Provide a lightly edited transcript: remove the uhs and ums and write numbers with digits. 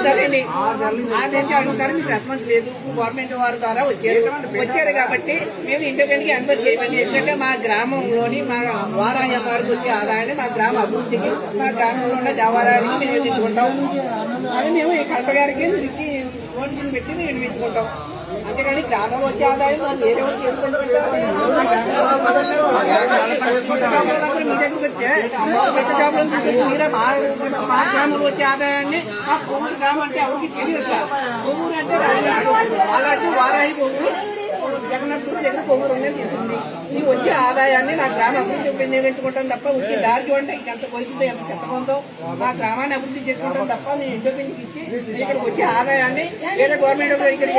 సరేండి ఆ నుంచి అడుగుతారు. మీకు రెస్పాన్స్ లేదు, గవర్నమెంట్ వారి ద్వారా వచ్చారు కాబట్టి మేము ఇండిపెండెంట్ గా అనుమతి చేయమండి. ఎందుకంటే మా గ్రామంలోని మా వారాహి వారికి వచ్చే ఆదాయాన్ని మా గ్రామ అభివృద్ధికి, మా గ్రామంలో ఉన్న దేవాలయానికి వినియోగించుకుంటాం. అది మేము ఈ కలెక్టర్ గారికి నోటీసులు పెట్టి మేము వినియోగించుకుంటాం. అంతేగాని గ్రామంలో వచ్చే ఆదాయం మాకు వేరే వాళ్ళకి ఎందుకంటే మీ దగ్గరికి వచ్చే పెద్ద జాబులు మీరే మా గ్రామంలో వచ్చే ఆదాయాన్ని మా కొవ్వూరు గ్రామం అంటే ఎవరికి తెలియదు సార్. కొవ్వూరు అంటే అలాంటి వారాహి కొవ్వూరు జగన్నాథ్ దగ్గర కొవ్వూరు అనేది తెలిసింది. ఈ వచ్చే ఆదాయాన్ని మా గ్రామ అభివృద్ధి వినియోగించుకుంటాం తప్ప వచ్చే దారి చూడండి ఎంత కొలిపితే ఎంత చెత్తగా ఉందో. మా గ్రామాన్ని అభివృద్ధి చేసుకుంటాం తప్ప మేము ఇండిపెండెంట్ ఇచ్చి ఇక్కడికి వచ్చే ఆదాయాన్ని వేరే గవర్నమెంట్ ఇక్కడ